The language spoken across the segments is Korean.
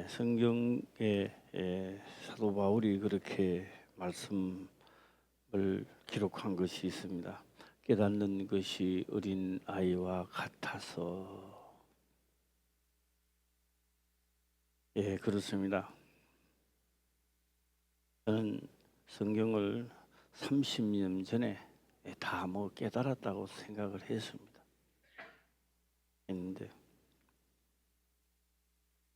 성경에 사도 바울이 그렇게 말씀을 기록한 것이 있습니다. 깨닫는 것이 어린 아이와 같아서. 그렇습니다. 저는 성경을 30년 전에 다 깨달았다고 생각을 했는데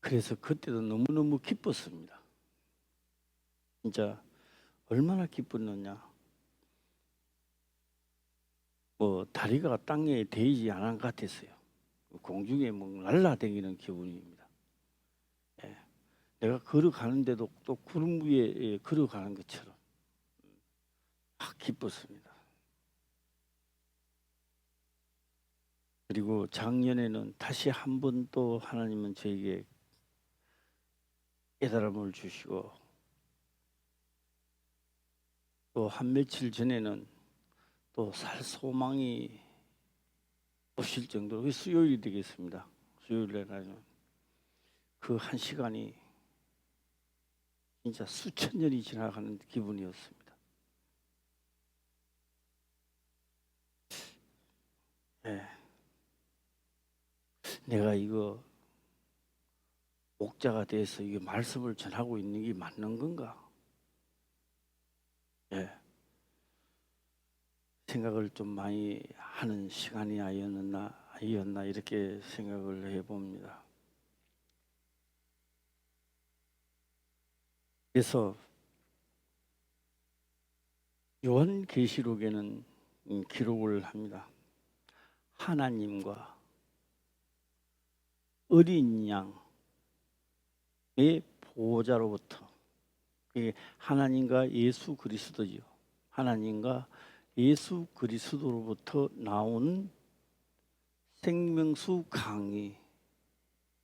그래서 그때도 너무너무 기뻤습니다. 진짜 얼마나 기뻤느냐. 다리가 땅에 대이지 않은 것 같았어요. 공중에 날아다니는 기분입니다. 내가 걸어가는데도 또 구름 위에 걸어가는 것처럼 기뻤습니다. 그리고 작년에는 다시 한 번 또 하나님은 저에게 깨달음을 주시고, 또 한 며칠 전에는 또 살 소망이 오실 정도로, 수요일이 되겠습니다. 수요일에 그 한 시간이 진짜 수천 년이 지나가는 기분이었습니다. 내가 이거 목자가 돼서 이 말씀을 전하고 있는 게 맞는 건가? 생각을 좀 많이 하는 시간이 아니었나 이렇게 생각을 해봅니다. 그래서 요한계시록에는 기록을 합니다. 하나님과 어린 양의 보호자로부터, 이게 하나님과 예수 그리스도죠. 하나님과 예수 그리스도로부터 나온 생명수 강이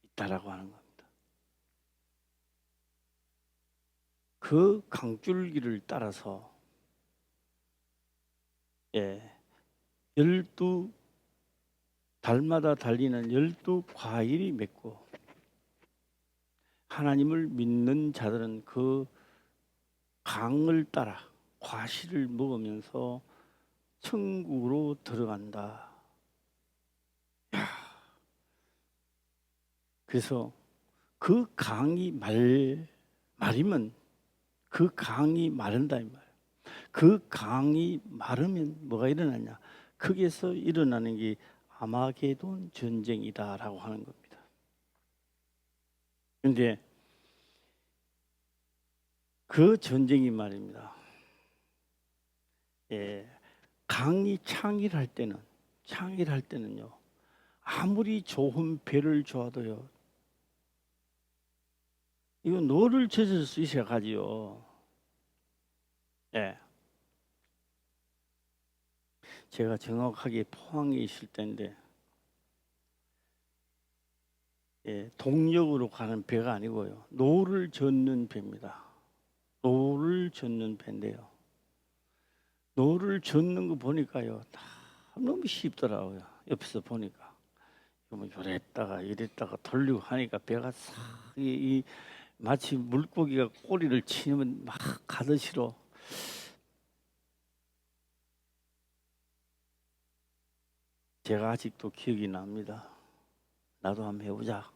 있다라고 하는 겁니다. 그 강줄기를 따라서 12 달마다 달리는 12과일이 맺고, 하나님을 믿는 자들은 그 강을 따라 과실을 먹으면서 천국으로 들어간다. 그래서 그 강이 마르면, 그 강이 마른다 이 말이에요. 그 강이 마르면 뭐가 일어나냐? 거기에서 일어나는 게 아마게돈 전쟁이다라고 하는 겁니다. 그런데 그 전쟁이 말입니다. 강이 창일할 때는요, 아무리 좋은 배를 좋아도요, 이거 노를 젖을 수 있어야 가지요. 제가 정확하게 포항에 있을 때인데, 동력으로 가는 배가 아니고요, 노를 젓는 배입니다. 노를 젓는 배인데요, 노를 젓는 거 보니까요, 다 너무 쉽더라고요. 옆에서 보니까 이랬다가 돌리고 하니까 배가 싹 마치 물고기가 꼬리를 치면 막 가듯이로. 제가 아직도 기억이 납니다. 나도 한번 해보자.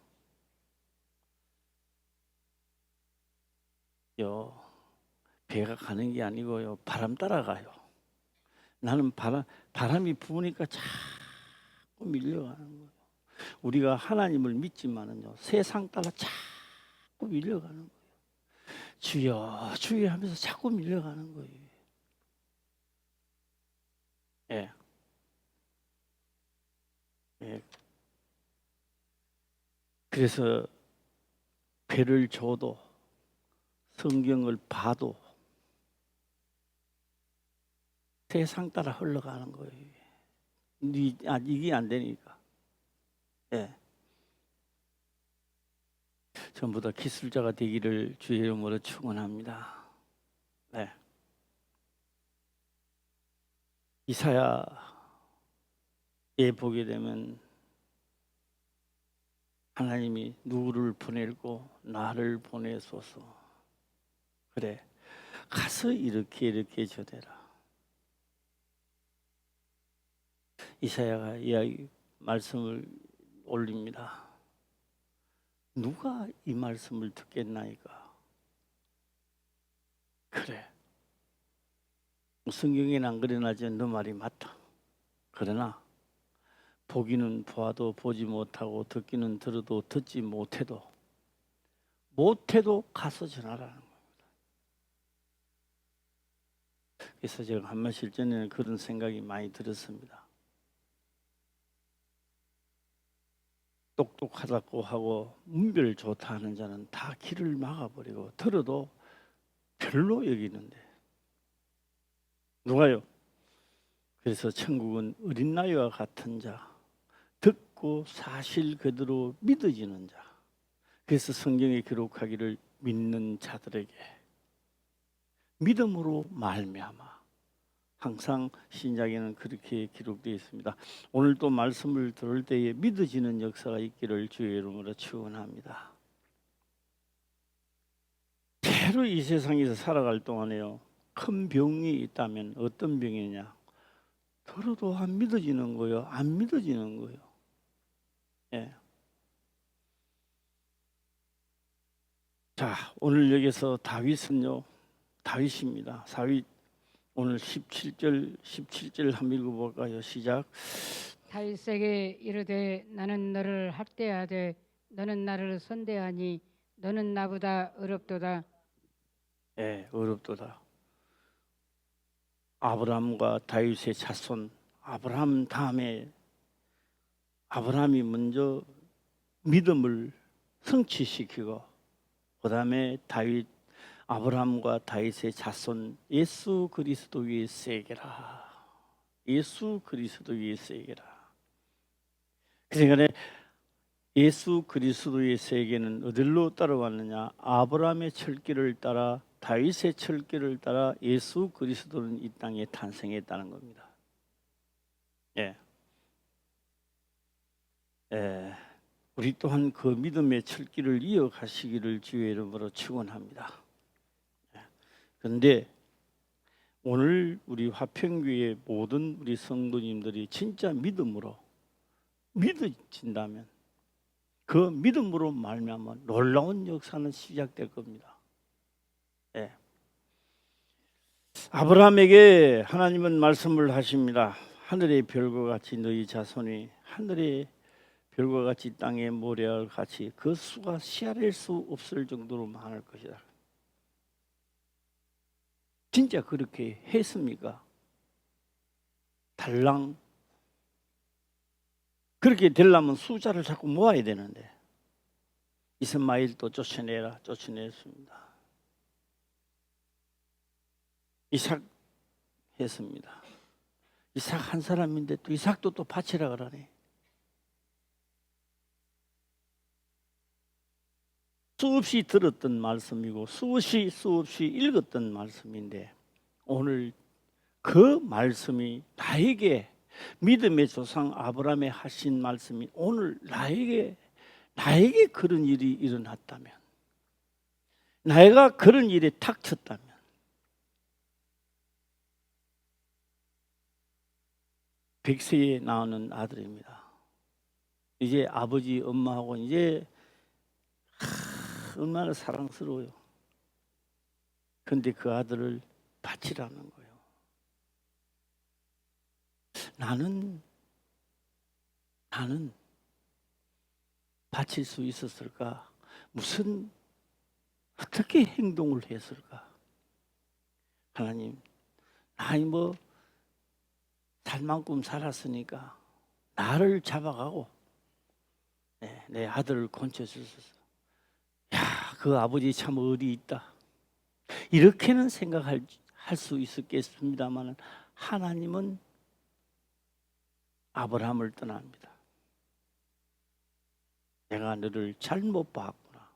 배가 가는 게 아니고요, 바람 따라가요. 나는 바람이 부으니까 자꾸 밀려가는 거예요. 우리가 하나님을 믿지만은요, 세상 따라 자꾸 밀려가는 거예요. 주여 주여 하면서 자꾸 밀려가는 거예요. 그래서 배를 줘도, 성경을 봐도 세상 따라 흘러가는 거예요. 이게 안 되니까. 전부 다 기술자가 되기를 주의 이름으로 축원합니다. 이사야에 보게 되면 하나님이 누구를 보내고 나를 보내소서. 그래, 가서 이렇게 전해라. 이사야가 이야기 말씀을 올립니다. 누가 이 말씀을 듣겠나이까? 그래, 성경에는 안 그러나지 너 말이 맞다. 그러나 보기는 보아도 보지 못하고 듣기는 들어도 듣지 못해도 가서 전하라는 겁니다. 그래서 제가 한 며칠 전에는 그런 생각이 많이 들었습니다. 똑똑하다고 하고 문별 좋다 하는 자는 다 길을 막아버리고 들어도 별로 여기는데 누가요? 그래서 천국은 어린 나이와 같은 자, 듣고 사실 그대로 믿어지는 자. 그래서 성경에 기록하기를 믿는 자들에게 믿음으로 말미암아. 항상 신약에는 그렇게 기록되어 있습니다. 오늘 또 말씀을 들을 때에 믿어지는 역사가 있기를 주의 이름으로 축원합니다. 대로 이 세상에서 살아갈 동안에요, 큰 병이 있다면 어떤 병이냐? 들어도 안 믿어지는 거예요. 안 믿어지는 거예요. 예. 자, 오늘 여기서 다윗은요, 다윗입니다. 다윗 오늘 17절 한번 읽어볼까요? 시작. 다윗에게 이르되 나는 너를 학대하되 너는 나를 선대하니 너는 나보다 어렵도다. 예, 어렵도다. 아브라함과 다윗의 자손, 아브라함 다음에 아브라함이 먼저 믿음을 성취시키고 그 다음에 다윗, 아브라함과 다윗의 자손 예수 그리스도의 세계라. 예수 그리스도의 세계라. 그러니까 예수 그리스도의 세계는 어디로 따라왔느냐? 아브라함의 철길을 따라 다윗의 철길을 따라 예수 그리스도는 이 땅에 탄생했다는 겁니다. 예. 예. 우리 또한 그 믿음의 철길을 이어가시기를 주의 이름으로 축원합니다. 그런데 오늘 우리 화평교회 모든 우리 성도님들이 진짜 믿음으로 믿어진다면 그 믿음으로 말미암아 놀라운 역사는 시작될 겁니다. 예. 아브라함에게 하나님은 말씀을 하십니다. 하늘의 별과 같이 너희 자손이 하늘의 별과 같이 땅의 모래알 같이 그 수가 씨알릴 수 없을 정도로 많을 것이다. 진짜 그렇게 했습니까? 달랑 그렇게 되려면 숫자를 자꾸 모아야 되는데 이스마일도 쫓아냈습니다. 이삭 했습니다. 이삭 한 사람인데 또 이삭도 또 바치라 그러네. 수없이 들었던 말씀이고 수없이 읽었던 말씀인데 오늘 그 말씀이 나에게 믿음의 조상 아브라함에 하신 말씀이 오늘 나에게 그런 일이 일어났다면, 내가 그런 일에 닥쳤다면, 백세에 나오는 아들입니다. 이제 아버지 엄마하고 이제 얼마나 사랑스러워요. 근데 그 아들을 바치라는 거예요. 나는 바칠 수 있었을까? 어떻게 행동을 했을까? 하나님, 나이 살 만큼 살았으니까 나를 잡아가고 내 아들을 건져주소서. 야, 그 아버지 참 의리 있다. 이렇게는 생각할 수 있었겠습니다만 하나님은 아브라함을 떠납니다. 내가 너를 잘못 봤구나.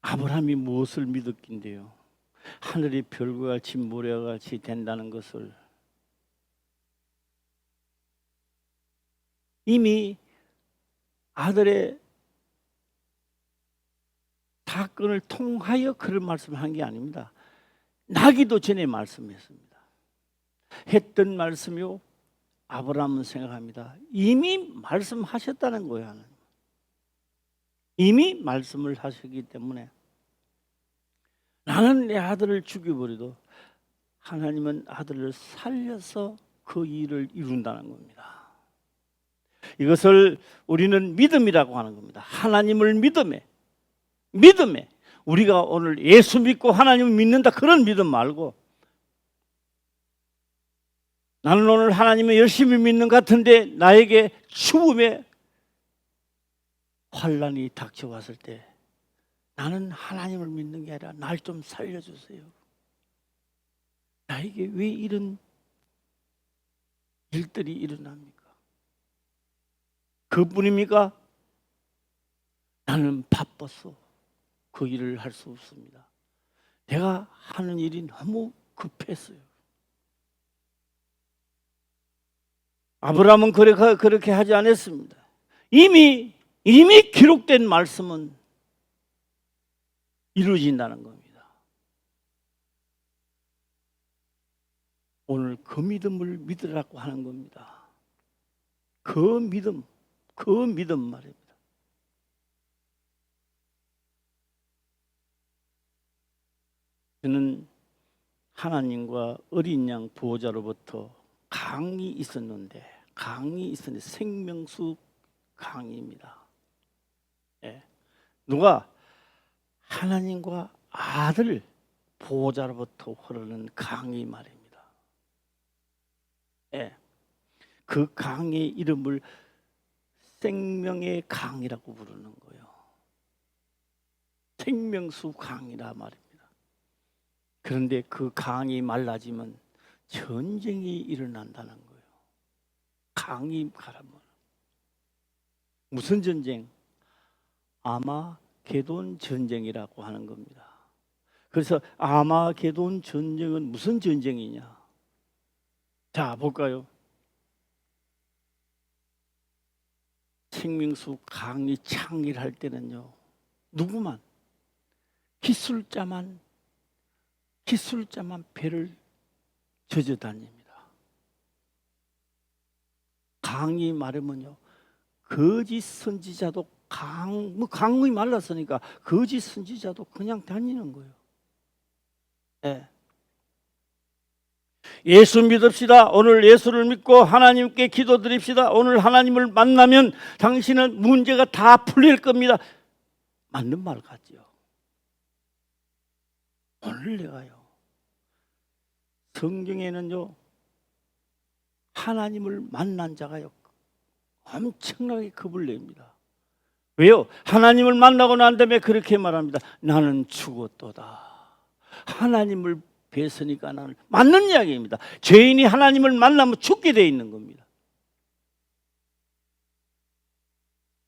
아브라함이 무엇을 믿었긴데요? 하늘의 별과 같이 모래가 같이 된다는 것을. 이미 아들의 사건을 통하여 그런 말씀을 한 게 아닙니다. 나기도 전에 말씀했습니다. 했던 말씀이요. 아브라함은 생각합니다. 이미 말씀하셨다는 거예요. 하나님. 이미 말씀을 하셨기 때문에 나는 내 아들을 죽여버려도 하나님은 아들을 살려서 그 일을 이룬다는 겁니다. 이것을 우리는 믿음이라고 하는 겁니다. 하나님을 믿음에 우리가 오늘 예수 믿고 하나님을 믿는다 그런 믿음 말고 나는 오늘 하나님을 열심히 믿는 것 같은데 나에게 죽음의 환난이 닥쳐왔을 때 나는 하나님을 믿는 게 아니라 날 좀 살려주세요. 나에게 왜 이런 일들이 일어납니까? 그뿐입니까? 나는 바빠서 그 일을 할 수 없습니다. 내가 하는 일이 너무 급했어요. 아브라함은 그렇게 하지 않았습니다. 이미 기록된 말씀은 이루어진다는 겁니다. 오늘 그 믿음을 믿으라고 하는 겁니다. 그 믿음 말입니다. 저는 하나님과 어린 양 보호자로부터 강이 있었는데 생명수 강입니다. 예. 누가 하나님과 아들 보호자로부터 흐르는 강이 말입니다. 예. 그 강의 이름을 생명의 강이라고 부르는 거예요. 생명수 강이라 말입니다. 그런데 그 강이 말라지면 전쟁이 일어난다는 거예요. 강이 가라면 무슨 전쟁? 아마게돈 전쟁이라고 하는 겁니다. 그래서 아마게돈 전쟁은 무슨 전쟁이냐? 자, 볼까요? 생명수 강이 창일할 때는요, 누구만 기술자만 배를 젖어다닙니다. 강이 마르면요, 거짓 선지자도 강이 말랐으니까 거짓 선지자도 그냥 다니는 거예요. 네. 예수 믿읍시다. 오늘 예수를 믿고 하나님께 기도드립시다. 오늘 하나님을 만나면 당신은 문제가 다 풀릴 겁니다. 맞는 말 같지요. 오늘 내가요, 성경에는요, 하나님을 만난 자가요 엄청나게 겁을 냅니다. 왜요? 하나님을 만나고 난 다음에 그렇게 말합니다. 나는 죽었도다. 하나님을 뵀으니까 나는, 맞는 이야기입니다. 죄인이 하나님을 만나면 죽게 돼 있는 겁니다.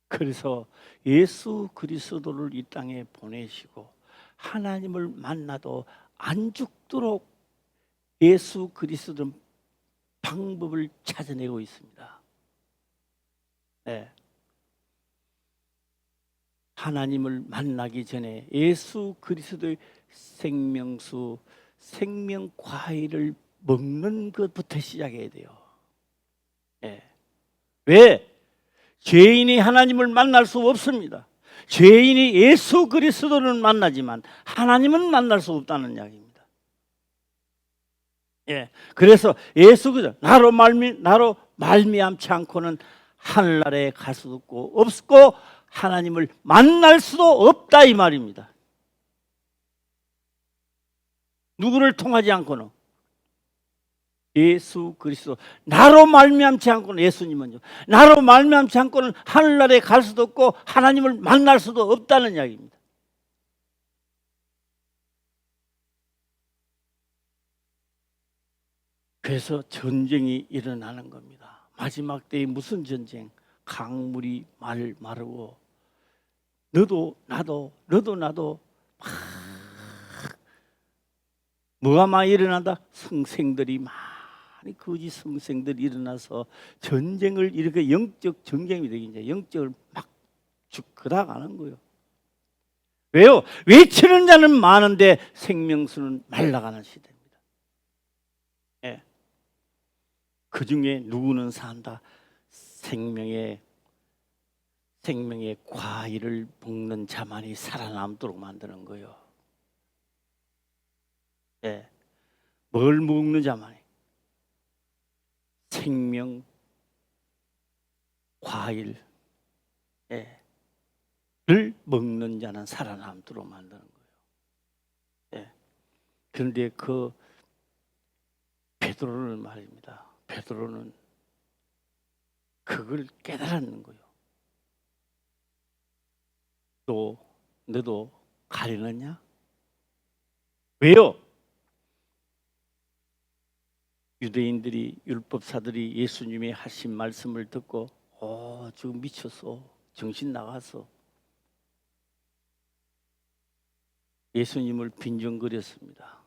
그래서 예수 그리스도를 이 땅에 보내시고 하나님을 만나도 안 죽도록 예수 그리스도는 방법을 찾아내고 있습니다. 네. 하나님을 만나기 전에 예수 그리스도의 생명수, 생명 과일을 먹는 것부터 시작해야 돼요. 네. 왜? 죄인이 하나님을 만날 수 없습니다. 죄인이 예수 그리스도를 만나지만 하나님은 만날 수 없다는 이야기입니다. 예, 그래서 예수 그리스도 나로 말미암지 않고는 하늘나라에 갈 수도 없고 하나님을 만날 수도 없다 이 말입니다. 누구를 통하지 않고는, 예수 그리스도 나로 말미암지 않고는, 예수님은요 나로 말미암지 않고는 하늘나라에 갈 수도 없고 하나님을 만날 수도 없다는 이야기입니다. 그래서 전쟁이 일어나는 겁니다. 마지막 때에 무슨 전쟁? 강물이 마르고 너도 나도 막 뭐가 많이 일어난다? 성생들이 많이 거짓 성생들이 일어나서 전쟁을 이렇게 영적 전쟁이 되기 이제 영적을 막 그다가는 거예요. 왜요? 외치는 자는 많은데 생명수는 말라가는 시대입니다. 예. 그 중에 누구는 산다. 생명의 과일을 먹는 자만이 살아남도록 만드는 거예요. 예. 뭘 먹는 자만이? 생명 과일. 예. 를 먹는 자는 살아남도록 만드는 거예요. 예. 그런데 그 베드로는 말입니다. 베드로는 그걸 깨달았는 거예요. 너도 가려느냐? 왜요? 유대인들이 율법사들이 예수님이 하신 말씀을 듣고 지금 미쳤어. 정신 나갔어. 예수님을 빈정거렸습니다.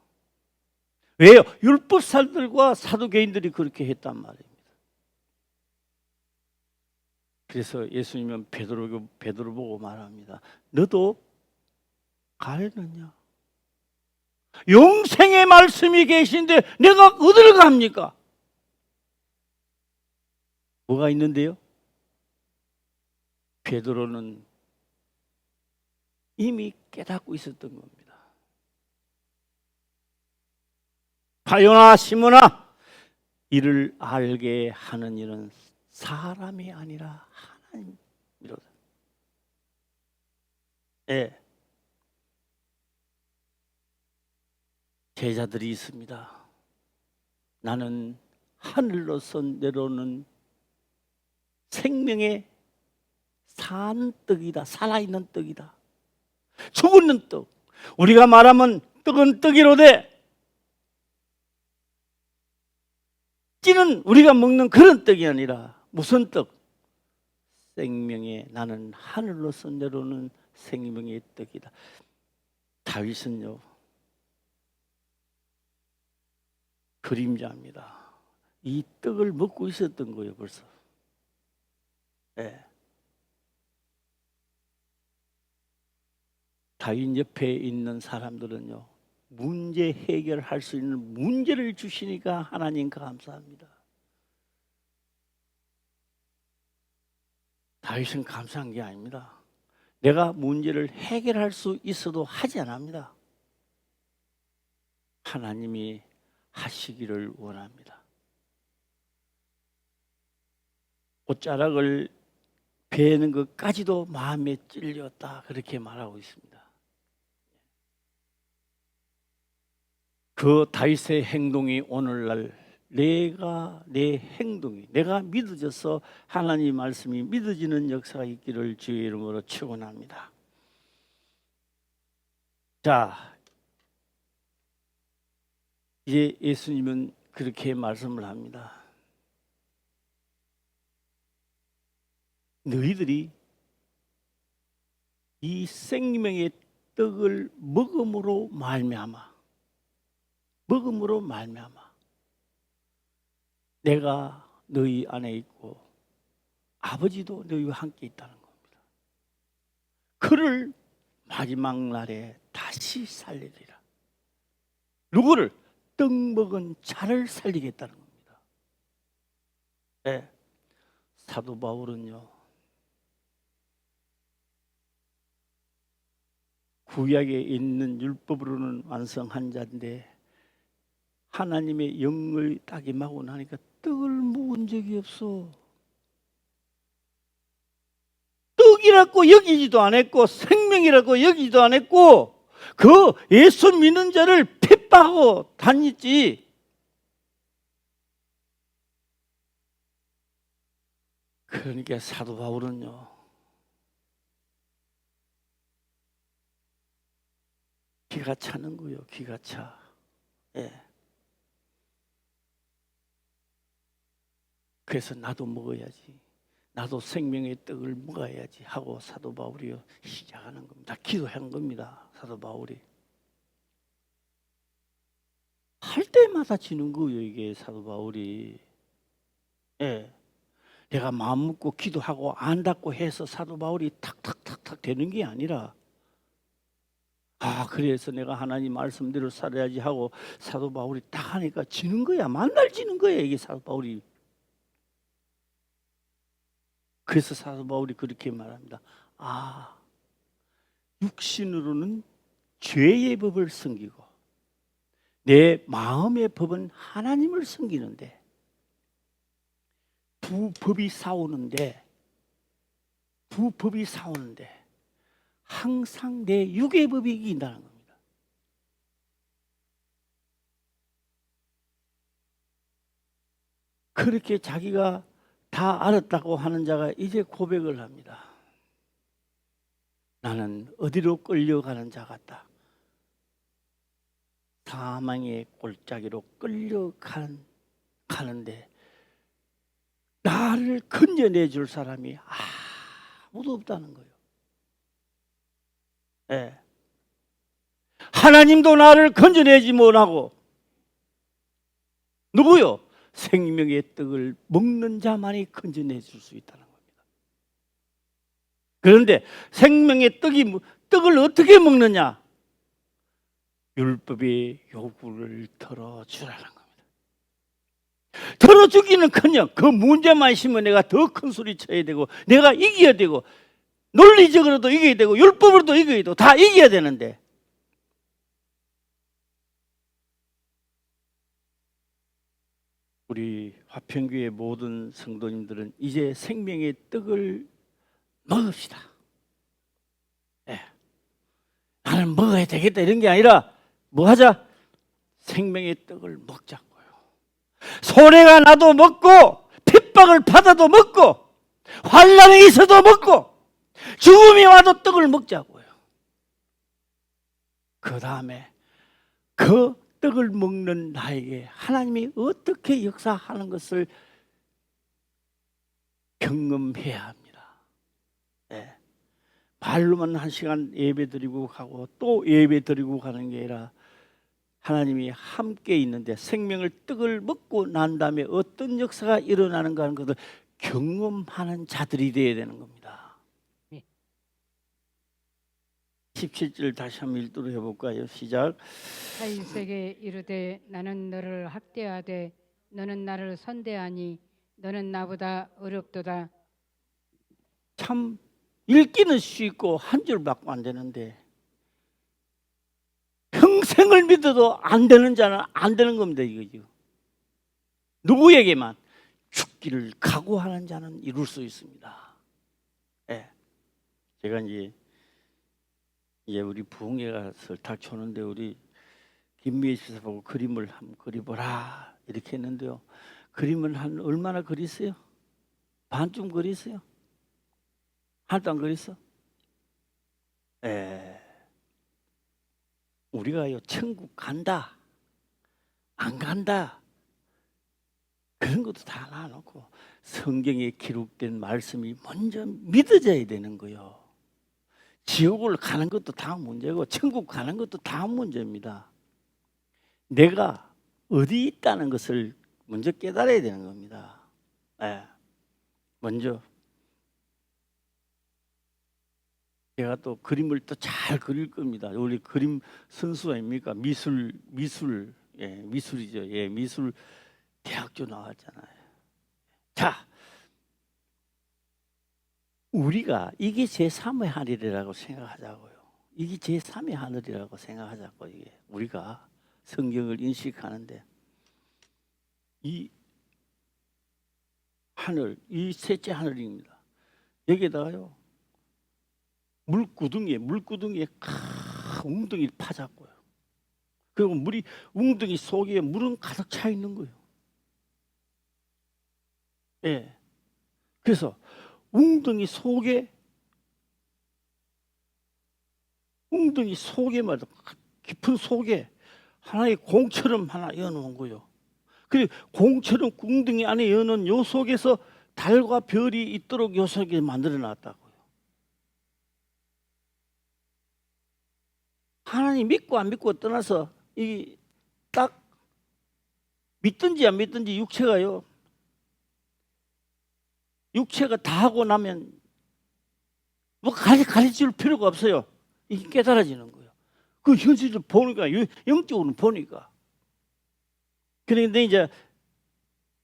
왜요? 율법사들과 사두개인들이 그렇게 했단 말입니다. 그래서 예수님은 베드로 보고 말합니다. 너도 가려느냐? 영생의 말씀이 계신데 내가 어디를 갑니까? 뭐가 있는데요? 베드로는 이미 깨닫고 있었던 겁니다. 바요나 시몬아, 이를 알게 하는 이는 사람이 아니라 하나님이로다. 예. 제자들이 있습니다. 나는 하늘로서 내려오는 생명의 산 떡이다. 살아있는 떡이다. 죽었는 떡. 우리가 말하면 떡은 떡이로되 찌는 우리가 먹는 그런 떡이 아니라 무슨 떡? 나는 하늘로서 내려오는 생명의 떡이다. 다윗은요, 그림자입니다. 이 떡을 먹고 있었던 거예요, 벌써. 네. 다윗 옆에 있는 사람들은요, 문제 해결할 수 있는 문제를 주시니까 하나님 감사합니다. 다윗은 감사한 게 아닙니다. 내가 문제를 해결할 수 있어도 하지 않습니다. 하나님이 하시기를 원합니다. 옷자락을 베는 것까지도 마음에 찔렸다, 그렇게 말하고 있습니다. 그 다윗의 행동이 오늘날 내 행동이 내가 믿어져서 하나님 말씀이 믿어지는 역사가 있기를 주의 이름으로 축원합니다. 자, 이제 예수님은 그렇게 말씀을 합니다. 너희들이 이 생명의 떡을 먹음으로 말미암아 내가 너희 안에 있고 아버지도 너희와 함께 있다는 겁니다. 그를 마지막 날에 다시 살리리라. 누구를? 떡 먹은 자를 살리겠다는 겁니다. 네. 사도 바울은요, 구약에 있는 율법으로는 완성한 자인데 하나님의 영을 딱 임하고 나니까 떡을 먹은 적이 없어. 떡이라고 여기지도 않았고 생명이라고 여기지도 않았고 그 예수 믿는 자를 핍박하고 다녔지. 그러니까 사도 바울은요, 기가 차는 거예요. 기가 차. 예. 그래서 나도 먹어야지, 나도 생명의 떡을 먹어야지 하고 사도 바울이 시작하는 겁니다. 기도한 겁니다. 사도 바울이. 할 때마다 지는 거예요, 이게 사도 바울이. 예. 내가 마음 먹고 기도하고 안닫고 해서 사도 바울이 탁탁탁탁 되는 게 아니라, 그래서 내가 하나님 말씀대로 살아야지 하고 사도 바울이 딱 하니까 지는 거야. 만날 지는 거야, 이게 사도 바울이. 그래서 사도 바울이 그렇게 말합니다. 육신으로는 죄의 법을 섬기고 내 마음의 법은 하나님을 섬기는데, 두 법이 싸우는데 항상 내 육의 법이 이긴다는 겁니다. 그렇게 자기가 다 알았다고 하는 자가 이제 고백을 합니다. 나는 어디로 끌려가는 자 같다. 사망의 골짜기로 끌려가는데 나를 건져내 줄 사람이 아무도 없다는 거예요. 예. 하나님도 나를 건져내지 못하고 누구요? 생명의 떡을 먹는 자만이 건져내 줄 수 있다는 겁니다. 그런데 생명의 떡을 어떻게 먹느냐? 율법의 요구를 들어주라는 겁니다. 들어주기는커녕 그 문제만 있으면 내가 더 큰 소리 쳐야 되고, 내가 이겨야 되고, 논리적으로도 이겨야 되고, 율법으로도 이겨야 되고, 다 이겨야 되는데, 우리 화평교회 모든 성도님들은 이제 생명의 떡을 먹읍시다. 나는 먹어야 되겠다 이런 게 아니라 뭐 하자? 생명의 떡을 먹자고요. 손해가 나도 먹고, 핍박을 받아도 먹고, 환난이 있어도 먹고, 죽음이 와도 떡을 먹자고요. 그 다음에 그 떡을 먹는 나에게 하나님이 어떻게 역사하는 것을 경험해야 합니다. 네. 말로만 1시간 예배 드리고 가고 또 예배 드리고 가는 게 아니라 하나님이 함께 있는데 생명을 떡을 먹고 난 다음에 어떤 역사가 일어나는가 하는 것을 경험하는 자들이 되어야 되는 겁니다. 17절 다시 한번 읽도록 해볼까요? 시작. 다윗에게 이르되 나는 너를 학대하되 너는 나를 선대하니 너는 나보다 어렵도다. 참 읽기는 쉽고 한 줄밖에 안 되는데 평생을 믿어도 안 되는 자는 안 되는 겁니다. 이거죠. 누구에게만? 죽기를 각오하는 자는 이룰 수 있습니다. 네. 제가 이제 우리 부흥회 가서 탁 쳤는데 우리 김미애 씨가 보고 그림을 한번 그려보라 이렇게 했는데요. 그림을 한 얼마나 그렸어요? 반쯤 그렸어요? 하나도 안 그렸어? 우리가요 천국 간다 안 간다 그런 것도 다 놔놓고 성경에 기록된 말씀이 먼저 믿어져야 되는 거예요. 지옥을 가는 것도 다 문제고 천국 가는 것도 다 문제입니다. 내가 어디 있다는 것을 먼저 깨달아야 되는 겁니다. 먼저 제가 또 그림을 또 잘 그릴 겁니다. 우리 그림 선수 아닙니까? 미술이죠. 미술 대학교 나왔잖아요. 자, 우리가 이게 제3의 하늘이라고 생각하자고요. 이게 제3의 하늘이라고 생각하자고. 이게 우리가 성경을 인식하는데 이 하늘, 이 셋째 하늘입니다. 여기다가요 물구덩이에 웅덩이를 파자고요. 그리고 물이 웅덩이 속에 물은 가득 차 있는 거예요. 그래서 웅덩이 속에 말이야 깊은 속에 하나의 공처럼 하나 여놓은 거예요. 그리고 공처럼 웅덩이 안에 여놓은 요 속에서 달과 별이 있도록 요 속에 만들어 놨다고요. 하나님 믿고 안 믿고 떠나서 이 딱 믿든지 안 믿든지 육체가요. 육체가 다 하고 나면 뭐 가르칠 필요가 없어요. 이게 깨달아지는 거예요. 그 현실을 보니까, 영적으로 보니까. 그런데 이제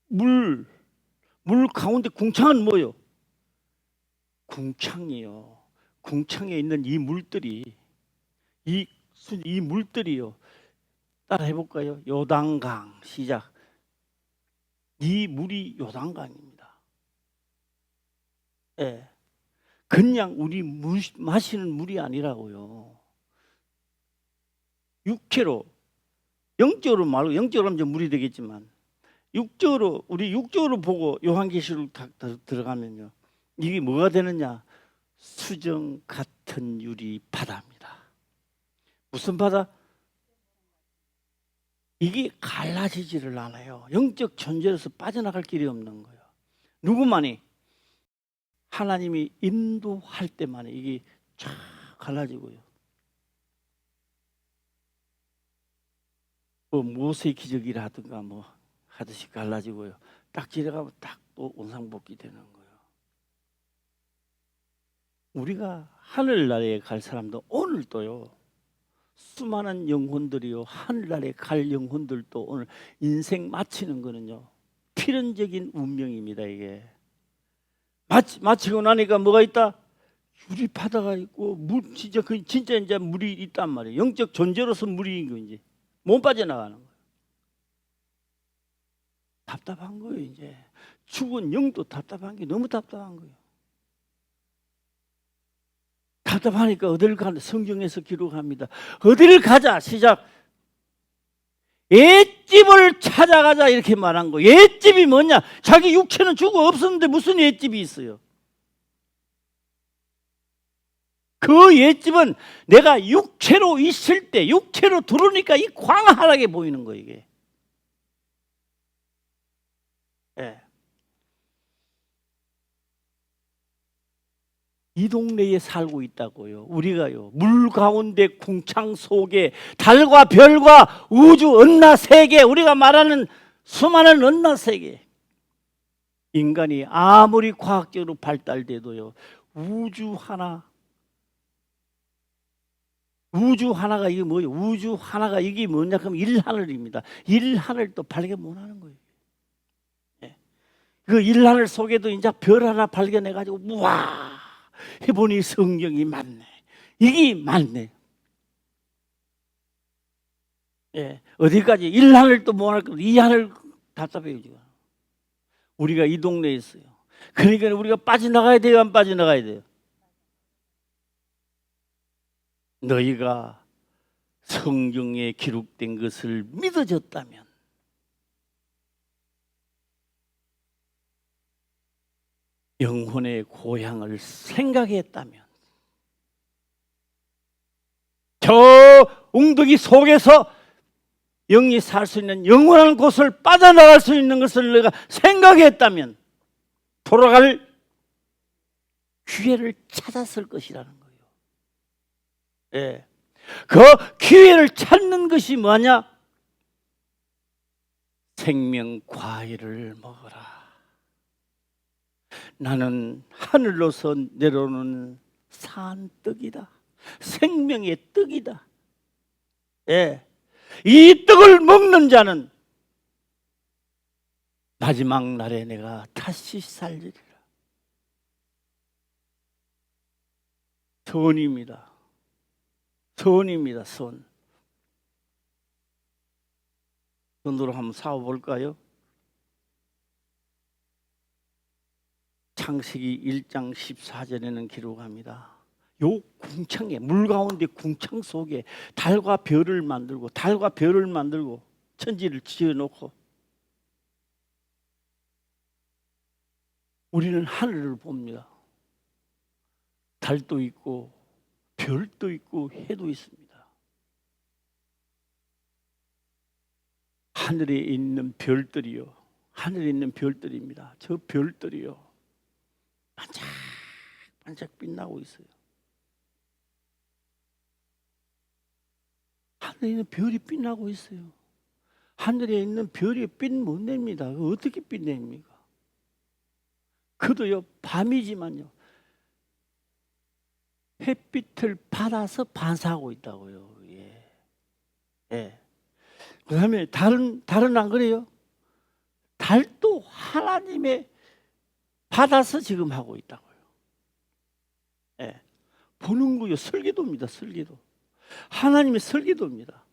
물 가운데 궁창은 뭐예요? 궁창이요. 궁창에 있는 이 물들이, 이 물들이요. 따라 해볼까요? 요단강 시작. 이 물이 요단강입니다. 예. 그냥 우리 마시는 물이 아니라고요. 육체로, 영적으로 말고, 영적으로 하면 물이 되겠지만, 우리 육적으로 보고 요한계시록 들어가면요. 이게 뭐가 되느냐? 수정 같은 유리 바다입니다. 무슨 바다? 이게 갈라지지를 않아요. 영적 존재로서 빠져나갈 길이 없는 거예요. 누구만이? 하나님이 인도할 때만에 이게 쫙 갈라지고요. 뭐 모세 기적이라든가 뭐 하듯이 갈라지고요. 딱 지나가면 딱 또 원상복귀 되는 거예요. 우리가 하늘나라에 갈 사람도 오늘도요. 수많은 영혼들이요. 하늘나라에 갈 영혼들도 오늘 인생 마치는 거는요. 필연적인 운명입니다. 이게. 마치고 나니까 뭐가 있다? 유리 바다가 있고 진짜 이제 물이 있단 말이에요. 영적 존재로서 물인 거 이제 못 빠져나가는 거예요. 답답한 거예요. 이제 죽은 영도 답답한 게 너무 답답한 거예요. 답답하니까 어디를 가나 성경에서 기록합니다. 어디를 가자 시작. 옛집을 찾아가자 이렇게 말한 거. 옛집이 뭐냐? 자기 육체는 죽어 없었는데 무슨 옛집이 있어요? 그 옛집은 내가 육체로 있을 때, 육체로 들어오니까 이 광활하게 보이는 거예요, 이게. 예. 이 동네에 살고 있다고요. 우리가요. 물 가운데 궁창 속에 달과 별과 우주 은하 세계, 우리가 말하는 수많은 은하 세계. 인간이 아무리 과학적으로 발달돼도요. 우주 하나가 이게 뭐예요? 우주 하나가 이게 뭐냐 그러면 일하늘입니다. 일하늘 또 발견 못 하는 거예요. 예. 그 일하늘 속에도 이제 별 하나 발견해 가지고 우와 해보니 성경이 맞네. 이게 맞네. 예. 어디까지 일하늘 또 못 할 거, 이 하늘 답답해요 지금. 우리가 이 동네에 있어요. 그러니까 우리가 빠져나가야 돼요, 안 빠져나가야 돼요? 너희가 성경에 기록된 것을 믿어졌다면 영혼의 고향을 생각했다면 저 웅덩이 속에서 영이 살 수 있는 영원한 곳을 빠져나갈 수 있는 것을 내가 생각했다면 돌아갈 기회를 찾았을 것이라는 거예요. 예. 그 기회를 찾는 것이 뭐냐? 생명 과일을 먹어라. 나는 하늘로서 내려오는 산떡이다. 생명의 떡이다. 예. 이 떡을 먹는 자는 마지막 날에 내가 다시 살리리라. 선입니다. 선입니다. 선. 선으로 한번 싸워볼까요? 창세기 1장 14절에는 기록합니다. 요 궁창에 물 가운데 궁창 속에 달과 별을 만들고 천지를 지어놓고 우리는 하늘을 봅니다. 달도 있고 별도 있고 해도 있습니다. 하늘에 있는 별들이요. 하늘에 있는 별들입니다. 저 별들이요. 반짝반짝 빛나고 있어요. 하늘에 있는 별이 빛나고 있어요. 하늘에 있는 별이 빛 못 냅니다. 어떻게 빛 냅니까? 그도요 밤이지만요 햇빛을 받아서 반사하고 있다고요. 예. 예. 그다음에 달은 안 그래요? 달도 하나님의 받아서 지금 하고 있다고요. 예. 보는 거요 설계도입니다. 설계도. 하나님의 설계도입니다.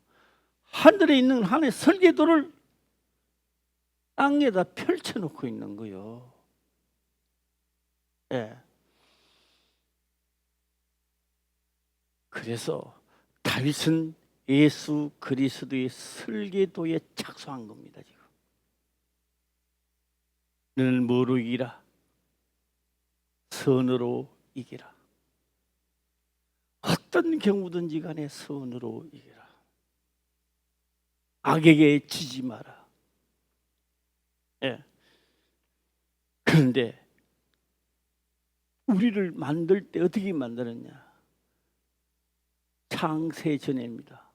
하늘에 있는 하나님의 설계도를 땅에다 펼쳐놓고 있는 거요. 예. 그래서 다윗은 예수 그리스도의 설계도에 착수한 겁니다. 지금 너는 뭐로 이기라? 선으로 이기라. 어떤 경우든지 간에 선으로 이기라. 악에게 지지 마라. 예. 그런데 우리를 만들 때 어떻게 만들었냐? 창세전입니다.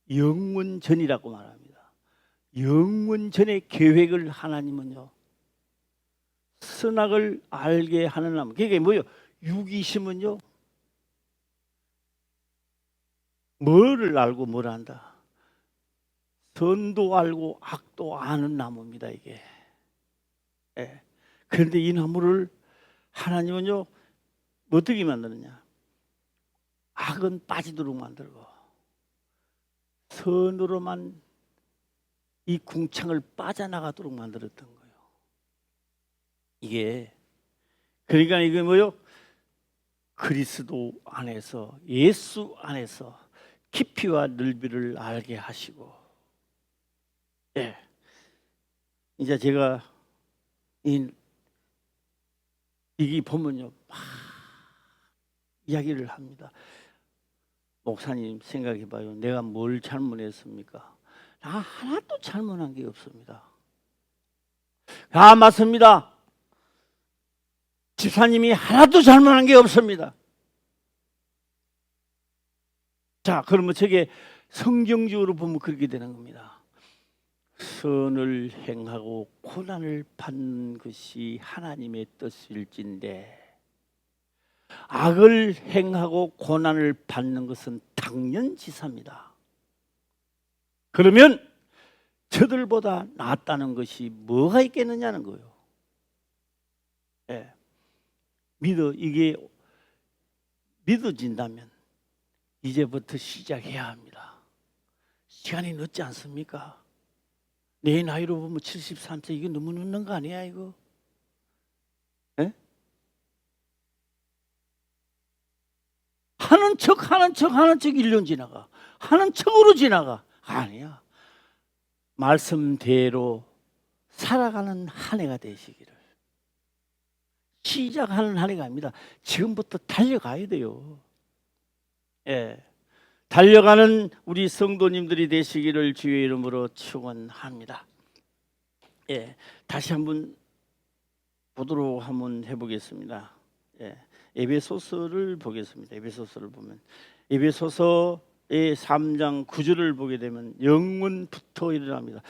영원전이라고 말합니다. 영원전의 계획을 하나님은요 선악을 알게 하는 나무. 그게 뭐예요? 유기심은요 뭐를 알고 뭘 안다? 선도 알고 악도 아는 나무입니다. 이게. 예. 그런데 이 나무를 하나님은요 어떻게 만드느냐? 악은 빠지도록 만들고 선으로만 이 궁창을 빠져나가도록 만들었던 거예요. 이게 그러니까 이게 뭐요? 그리스도 안에서 예수 안에서 깊이와 넓이를 알게 하시고, 예. 이제 제가 이게 보면요 막 이야기를 합니다. 목사님 생각해봐요. 내가 뭘 잘못했습니까? 나 하나도 잘못한 게 없습니다. 아 맞습니다. 집사님이 하나도 잘못한 게 없습니다. 자 그러면 저게 성경적으로 보면 그렇게 되는 겁니다. 선을 행하고 고난을 받는 것이 하나님의 뜻일진데 악을 행하고 고난을 받는 것은 당연지사입니다. 그러면 저들보다 낫다는 것이 뭐가 있겠느냐는 거예요. 예. 이게 믿어진다면 이제부터 시작해야 합니다. 시간이 늦지 않습니까? 내 나이로 보면 73세 이게 너무 늦는 거 아니야 이거? 예? 하는 척 1년 지나가. 하는 척으로 지나가. 아니야. 말씀대로 살아가는 한 해가 되시기를. 시작하는 한 해가 아닙니다. 지금부터 달려가야 돼요. 예. 달려가는 우리 성도님들이 되시기를 주의 이름으로 축원합니다. 예. 다시 한번 보도록 한번 해보겠습니다. 예. 에베소서를 보겠습니다. 에베소서를 보면 에베소서의 3장 9절을 보게 되면 영원부터 일어납니다.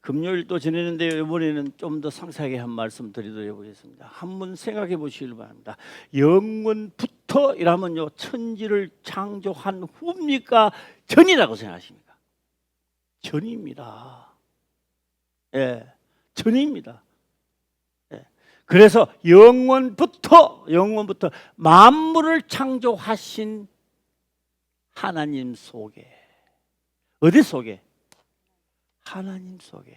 금요일 또 지내는데 이번에는 좀 더 상세하게 한 말씀 드리도록 해보겠습니다. 한번 생각해 보시길 바랍니다. 영원부터 이라면요 천지를 창조한 후입니까? 전이라고 생각하십니까? 전입니다. 예, 전입니다. 예. 그래서 영원부터 만물을 창조하신 하나님 속에 어디 속에? 하나님 속에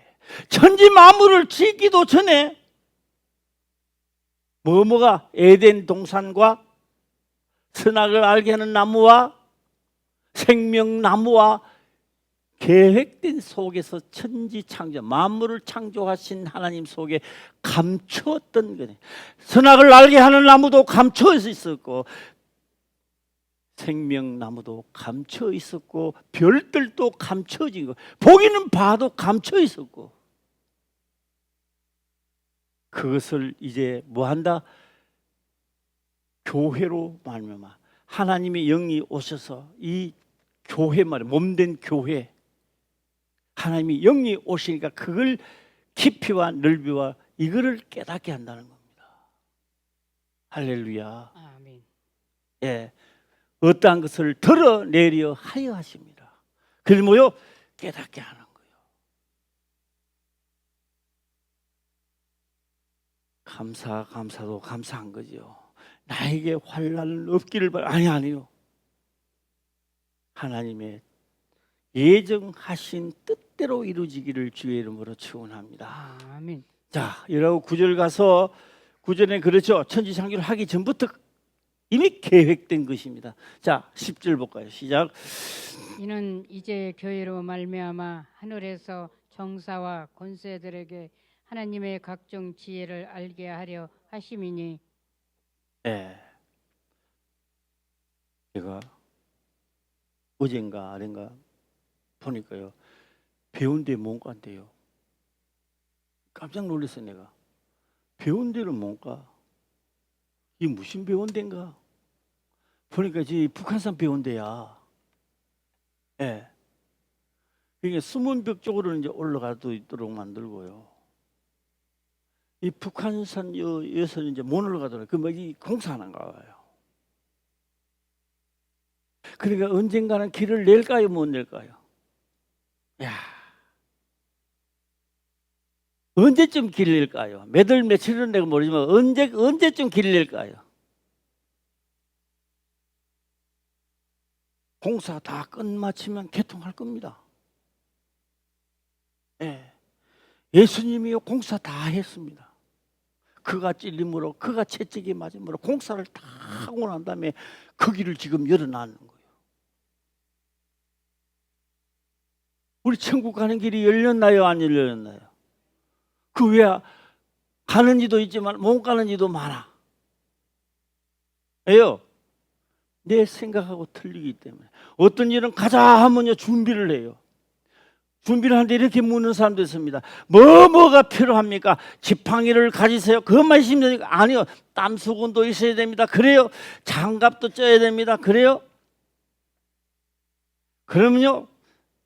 천지 만물을 짓기도 전에 뭐가 에덴 동산과 선악을 알게 하는 나무와 생명나무와 계획된 속에서 천지 창조 만물을 창조하신 하나님 속에 감추었던 거네. 선악을 알게 하는 나무도 감춰 있었고 생명나무도 감춰 있었고 별들도 감춰진 거 보기는 봐도 감춰 있었고 그것을 이제 뭐한다? 교회로 말미암아 하나님의 영이 오셔서 이 교회 말에 몸된 교회 하나님이 영이 오시니까 그걸 깊이와 넓이와 이거를 깨닫게 한다는 겁니다. 할렐루야. 아멘. 예, 어떠한 것을 드러내려 하여 하십니다. 그걸 뭐요? 깨닫게 하는 거예요. 감사도 감사한 거죠. 나에게 환난은 없기를 아니요. 하나님의 예정하신 뜻대로 이루어지기를 주의 이름으로 축원합니다. 아멘. 자, 여러분 9절 가서 9절에 그렇죠. 천지창조를 하기 전부터 이미 계획된 것입니다. 자, 10절 볼까요? 시작. 이는 이제 교회로 말미암아 하늘에서 정사와 권세들에게 하나님의 각종 지혜를 알게 하려 하심이니. 예. 제가 어젠가 아닌가 보니까요. 배운 데 뭔가 한대요. 깜짝 놀랐어요, 내가. 배운 데를 뭔가. 이게 무슨 배운 데인가? 보니까 이 북한산 배운 데야. 예. 이게 숨은 벽 쪽으로 이제 올라가도 있도록 만들고요. 이 북한산 여에서 이제 못 올라가더라고요. 그 뭐 이 공사하는가 봐요. 그러니까 언젠가는 길을 낼까요, 못 낼까요? 야, 언제쯤 길을 낼까요? 몇 월 며칠은 내가 모르지만 언제쯤 길을 낼까요? 공사 다 끝마치면 개통할 겁니다. 예. 예수님이요 공사 다 했습니다. 그가 찔림으로 그가 채찍에 맞음으로 공사를 다 하고 난 다음에 그 길을 지금 열어놨는 거예요. 우리 천국 가는 길이 열렸나요? 안 열렸나요? 그 외에 가는 이도 있지만 못 가는 이도 많아. 왜요? 내 생각하고 틀리기 때문에. 어떤 일은 가자 하면요 준비를 해요. 준비를 하는데 이렇게 묻는 사람도 있습니다. 뭐가 필요합니까? 지팡이를 가지세요. 그것만 있으면 되니까. 아니요. 땀수건도 있어야 됩니다. 그래요. 장갑도 쪄야 됩니다. 그래요. 그러면요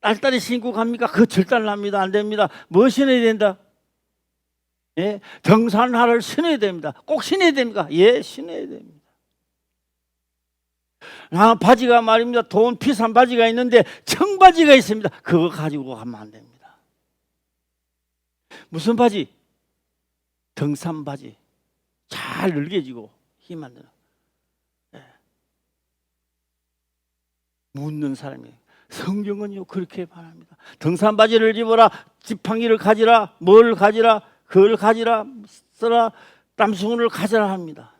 딸딸이 신고 갑니까? 그거 절단납니다. 안 됩니다. 뭐 신어야 된다? 예, 등산화를 신어야 됩니다. 꼭 신어야 됩니까? 예, 신어야 됩니다. 바지가 말입니다. 돈 비싼 바지가 있는데 청바지가 있습니다. 그거 가지고 가면 안 됩니다. 무슨 바지? 등산 바지. 잘 늘개지고 힘 안 드는. 예. 묻는 사람이에요. 성경은요 그렇게 말합니다. 등산 바지를 입어라, 지팡이를 가지라, 뭘 가지라, 그걸 가지라, 써라, 땀수건을 가지라 합니다.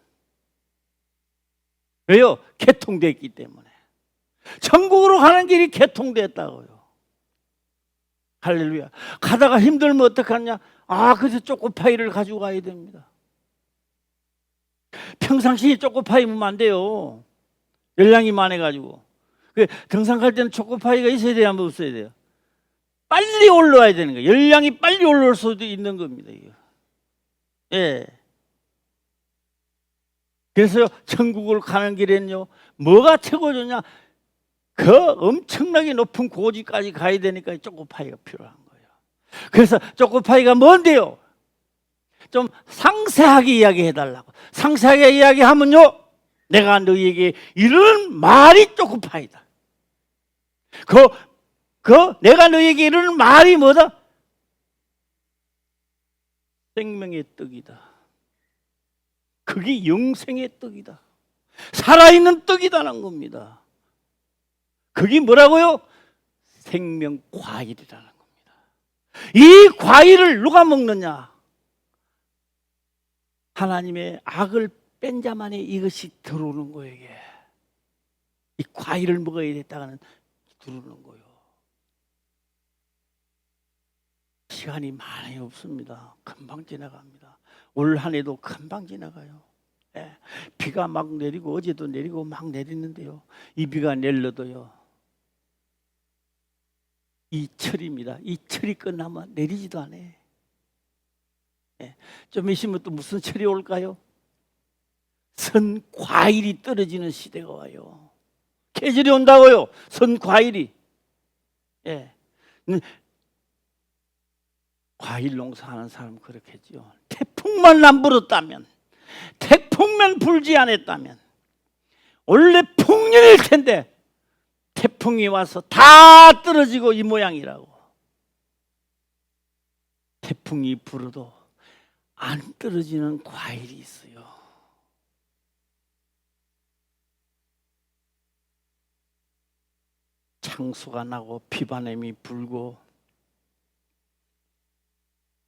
왜요? 개통됐기 때문에. 천국으로 가는 길이 개통됐다고요. 할렐루야. 가다가 힘들면 어떡하냐? 그래서 초코파이를 가지고 가야 됩니다. 평상시에 초코파이 먹으면 안 돼요. 열량이 많아가지고. 등산 갈 때는 초코파이가 있어야 돼요? 한번 없어야 돼요? 빨리 올라와야 되는 거예요. 열량이 빨리 올라올 수도 있는 겁니다. 이거. 예. 그래서 천국을 가는 길에는요 뭐가 최고조냐? 그 엄청나게 높은 고지까지 가야 되니까 초코파이가 필요한 거예요. 그래서 초코파이가 뭔데요? 좀 상세하게 이야기해달라고. 상세하게 이야기하면요 내가 너희에게 이런 말이 초코파이다. 내가 너희에게 이런 말이 뭐다? 생명의 떡이다. 그게 영생의 떡이다. 살아있는 떡이다는 겁니다. 그게 뭐라고요? 생명 과일이라는 겁니다. 이 과일을 누가 먹느냐? 하나님의 악을 뺀 자만이 이것이 들어오는 거예요. 이게. 이 과일을 먹어야 됐다가는 들어오는 거예요. 시간이 많이 없습니다. 금방 지나갑니다. 올 한 해도 금방 지나가요. 예. 비가 막 내리고 어제도 내리고 막 내리는데요. 이 비가 내려도요. 이 철입니다. 이 철이 끝나면 내리지도 않아요. 예. 좀 있으면 또 무슨 철이 올까요? 선 과일이 떨어지는 시대가 와요. 계절이 온다고요. 선 과일이. 예. 과일 농사하는 사람 그렇겠죠. 태풍만 안 불었다면, 태풍만 불지 않았다면 원래 풍년일 텐데 태풍이 와서 다 떨어지고 이 모양이라고. 태풍이 불어도 안 떨어지는 과일이 있어요. 창수가 나고 비바람이 불고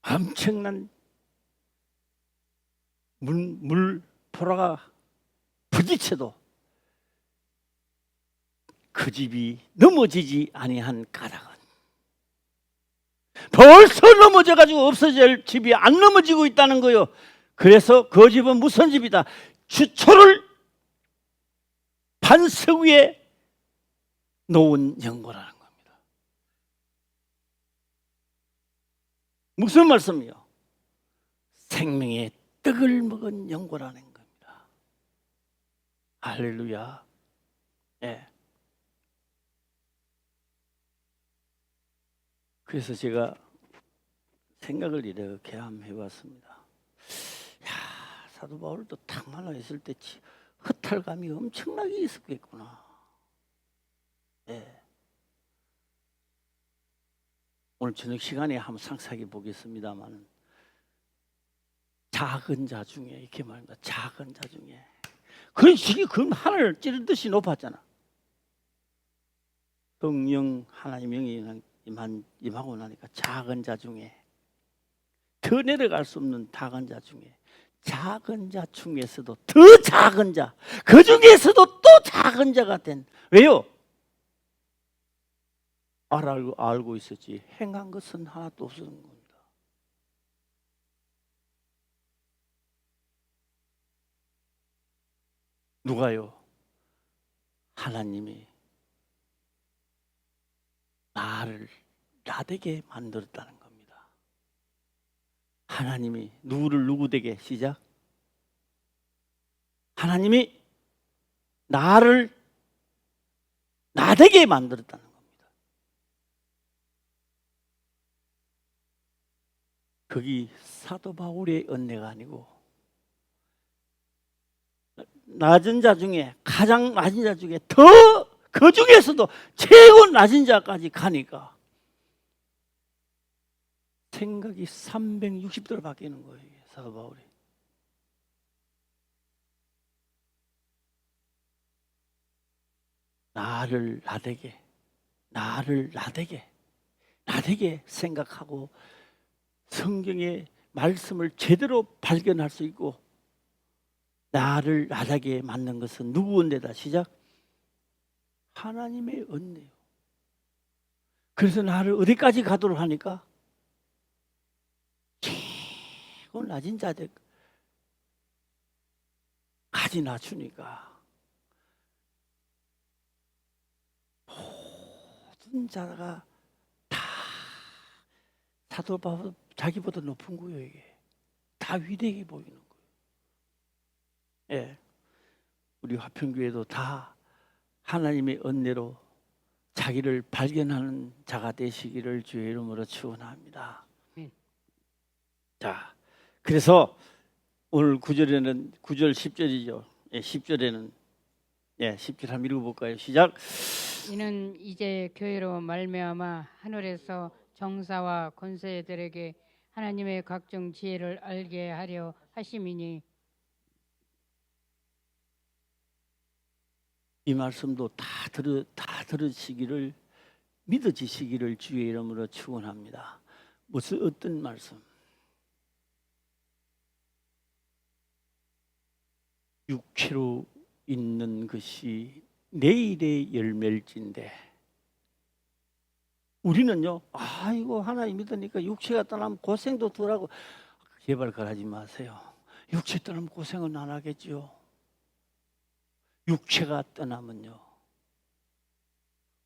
엄청난 물보라가 부딪혀도 그 집이 넘어지지 아니한 까닭은 벌써 넘어져가지고 없어질 집이 안 넘어지고 있다는 거요. 그래서 그 집은 무슨 집이다? 주초를 반석 위에 놓은 연고라는 겁니다. 무슨 말씀이요? 생명의 떡을 먹은 연고라는 겁니다. 할렐루야. 예. 그래서 제가 생각을 이렇게 한번 해봤습니다. 야, 사도 바울도 탕만하 있을 때 허탈감이 엄청나게 있었겠구나. 예. 오늘 저녁 시간에 한번 상세하게 보겠습니다만, 작은 자 중에 이렇게 말합니다. 작은 자 중에 그 하늘을 찌르듯이 높았잖아. 성령 하나님 영이 임하고 나니까 작은 자 중에 더 내려갈 수 없는 작은 자 중에 작은 자 중에서도 더 작은 자, 그 중에서도 또 작은 자가 된. 왜요? 알고 있었지 행한 것은 하나도 없었는 겁니다. 누가요? 하나님이 나를 나되게 만들었다는 겁니다. 하나님이 누구를 누구되게 시작? 하나님이 나를 나되게 만들었다는 겁니다. 거기 사도 바울의 은혜가 아니고 낮은 자 중에 가장 낮은 자 중에 더 그 중에서도 최고 낮은 자까지 가니까 생각이 360도로 바뀌는 거예요. 사도 바울이. 나를 나되게 생각하고 성경의 말씀을 제대로 발견할 수 있고 나를 나되게 만든 것은 누구 은혜다? 시작. 하나님의 은혜요. 그래서 나를 어디까지 가도록 하니까 최고 낮은 자들까지 낮추니까 모든 자가 다 사도 바울 자기보다 높은 거예요. 이게 다 위대해 보이는 거예요. 예, 우리 화평교회도 다 하나님의 은혜로 자기를 발견하는 자가 되시기를 주의 이름으로 축원합니다. 자, 그래서 오늘 9절에는 9절 10절이죠. 예, 10절에는 10절 한번 읽어볼까요? 시작. 이는 이제 교회로 말미암아 하늘에서 정사와 권세들에게 하나님의 각종 지혜를 알게 하려 하심이니. 이 말씀도 다 들으시기를 믿어지시기를 주의 이름으로 축원합니다. 무슨 어떤 말씀? 육체로 있는 것이 내일의 열매일진데 우리는요, 아이고 하나님 믿으니까 육체가 떠나면 고생도 덜하고. 제발 그러지 마세요. 육체 떠나면 고생은 안 하겠죠. 육체가 떠나면요,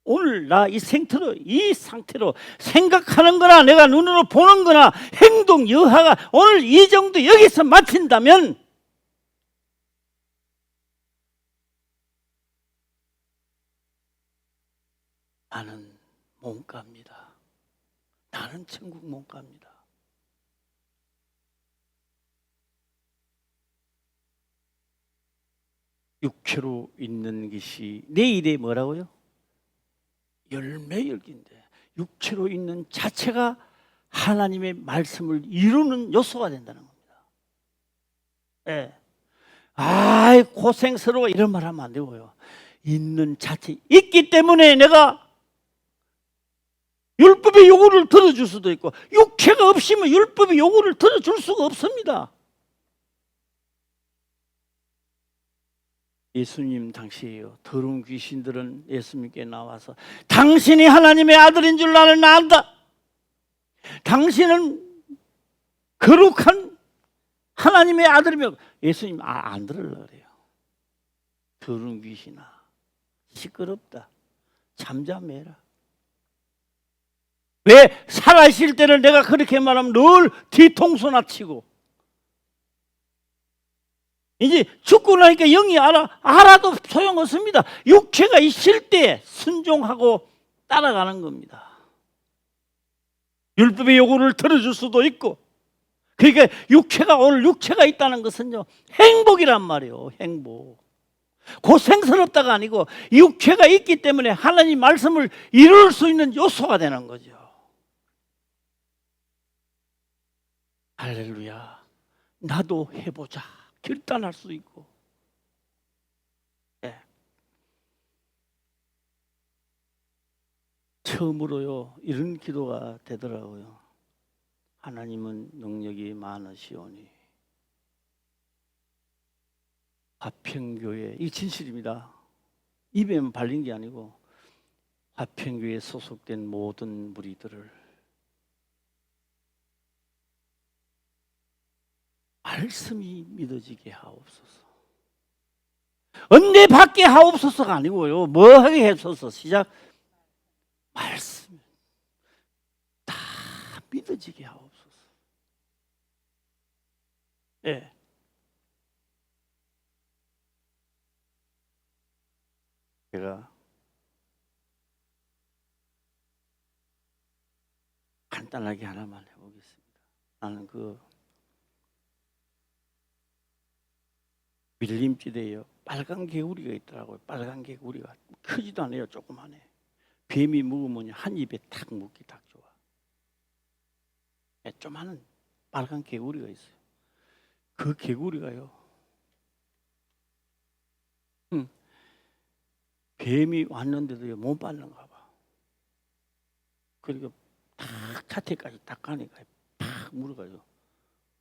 오늘 나 이 상태로 생각하는 거나 내가 눈으로 보는 거나 행동 여하가 오늘 이 정도 여기서 마친다면 나는 못 갑니다. 나는 천국 못 갑니다. 육체로 있는 것이 내일의 뭐라고요? 열매 열기인데 육체로 있는 자체가 하나님의 말씀을 이루는 요소가 된다는 겁니다. 예. 아이 고생스러워 이런 말 하면 안 되고요. 있는 자체 있기 때문에 내가 율법의 요구를 들어줄 수도 있고 육체가 없으면 율법의 요구를 들어줄 수가 없습니다. 예수님 당시에요. 더러운 귀신들은 예수님께 나와서 당신이 하나님의 아들인 줄 나는 안다. 당신은 거룩한 하나님의 아들이며 예수님 안 들으려고 그래요. 더러운 귀신아 시끄럽다. 잠잠해라. 왜 살아있을 때는 내가 그렇게 말하면 늘 뒤통수나 치고 이제 죽고 나니까 영이 알아도 소용없습니다. 육체가 있을 때 순종하고 따라가는 겁니다. 율법의 요구를 들어줄 수도 있고 그러니까 오늘 육체가 있다는 것은요 행복이란 말이에요. 행복. 고생스럽다가 아니고 육체가 있기 때문에 하나님 말씀을 이룰 수 있는 요소가 되는 거죠. 할렐루야. 나도 해보자 결단할 수 있고. 네. 처음으로요 이런 기도가 되더라고요. 하나님은 능력이 많으시오니 화평교회 이 진실입니다. 입에만 발린 게 아니고 화평교회에 소속된 모든 무리들을 말씀이 믿어지게 하옵소서. 은혜 받게 하옵소서가 아니고요. 뭐 하게 해소서 시작 말씀 다 믿어지게 하옵소서. 예. 제가 간단하게 하나만 해보겠습니다. 나는 밀림지대에요. 빨간 개구리가 있더라고요. 빨간 개구리가 크지도 않아요. 조그만해. 뱀이 먹으면 한 입에 탁 먹기 딱 좋아. 조그마한 빨간 개구리가 있어요. 그 개구리가요. 뱀이 왔는데도요 못 받는가 봐. 그리고 탁 자태까지 딱 가니까 팍 물어가요.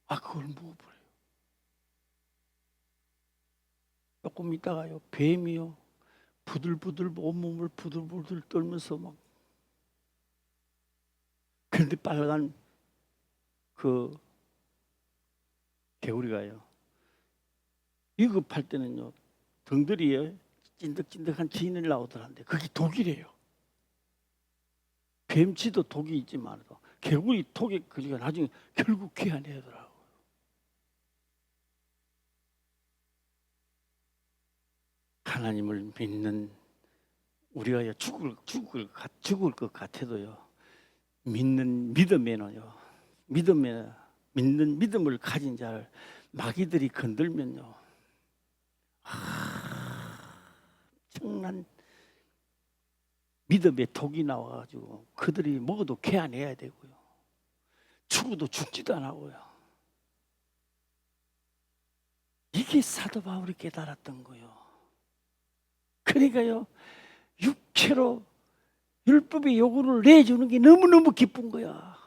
그걸 먹어버려요. 조금 있다가요 뱀이요 부들부들 온몸을 부들부들 떨면서 막 그런데 빨간 그 개구리가요 위급할 때는요 덩들이에 찐득찐득한 진을 나오더란데 그게 독이래요. 뱀치도 독이 있지만 개구리 독에 걸리가 나중에 결국 귀환되더라고요. 하나님을 믿는 우리가 죽을 것 같아도요 믿는 믿음에는요 믿는 믿음을 가진 자를 마귀들이 건들면요 엄청난 믿음의 독이 나와가지고 그들이 먹어도 개안해야 되고요 죽어도 죽지도 안 하고요. 이게 사도 바울이 깨달았던 거예요. 그러니까요 육체로 율법의 요구를 내주는 게 너무너무 기쁜 거야.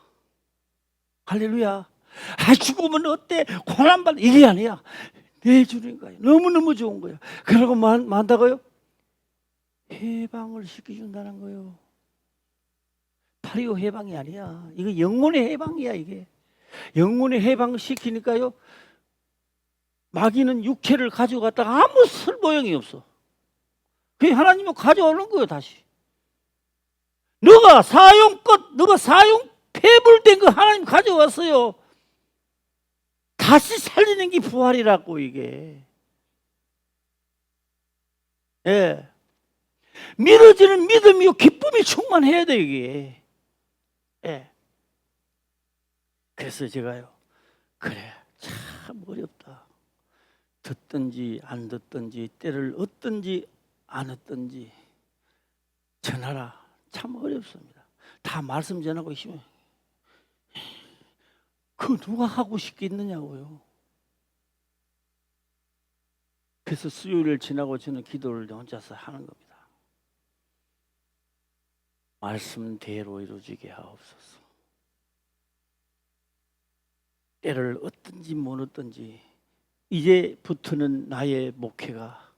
할렐루야. 죽으면 어때? 고난받아. 이게 아니야. 내주는 거야. 너무너무 좋은 거야. 그러고 뭐 한다고요? 해방을 시켜준다는 거예요. 8.25 해방이 아니야. 이거 영혼의 해방이야. 이게 영혼의 해방을 시키니까요 마귀는 육체를 가져갔다가 아무 쓸모용이 없어. 그게 하나님은 가져오는 거예요. 다시 너가 사용 폐불된 거 하나님 가져왔어요. 다시 살리는 게 부활이라고 이게. 예. 믿어지는 믿음이요 기쁨이 충만해야 돼 이게. 예. 그래서 제가요 그래 참 어렵다. 듣든지 안 듣든지 때를 얻든지 안 얻든지 전하라. 참 어렵습니다. 다 말씀 전하고 싶으면 그 누가 하고 싶겠느냐고요. 그래서 수요일을 지나고 저는 기도를 혼자서 하는 겁니다. 말씀대로 이루어지게 하옵소서. 때를 얻든지 못 얻든지 이제부터는 나의 목회가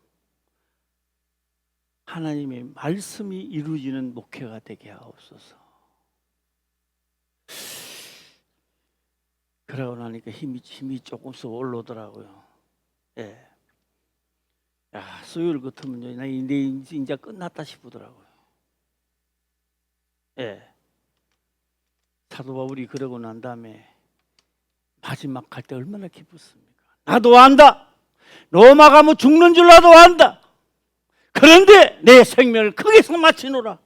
하나님의 말씀이 이루어지는 목회가 되게 하옵소서. 그러고 나니까 힘이 조금씩 올라오더라고요. 예. 야, 수요일 같으면 나 이제 끝났다 싶더라고요. 예. 사도 바울이 그러고 난 다음에 마지막 갈 때 얼마나 기뻤습니까? 나도 안다. 로마 가면 죽는 줄 나도 안다. 그런데 내 생명을 거기서 마치노라.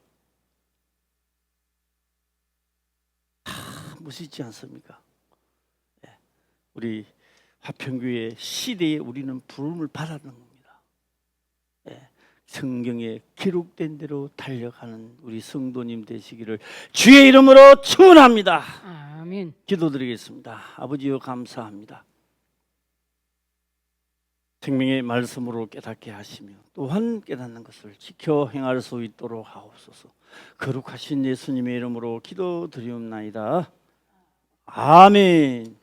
멋있지 않습니까? 예. 우리 화평교회 시대에 우리는 부름을 받았는 겁니다. 예. 성경에 기록된 대로 달려가는 우리 성도님 되시기를 주의 이름으로 축원합니다. 아멘. 기도드리겠습니다. 아버지여 감사합니다. 생명의 말씀으로 깨닫게 하시며 또한 깨닫는 것을 지켜 행할 수 있도록 하옵소서. 거룩하신 예수님의 이름으로 기도드리옵나이다. 아멘.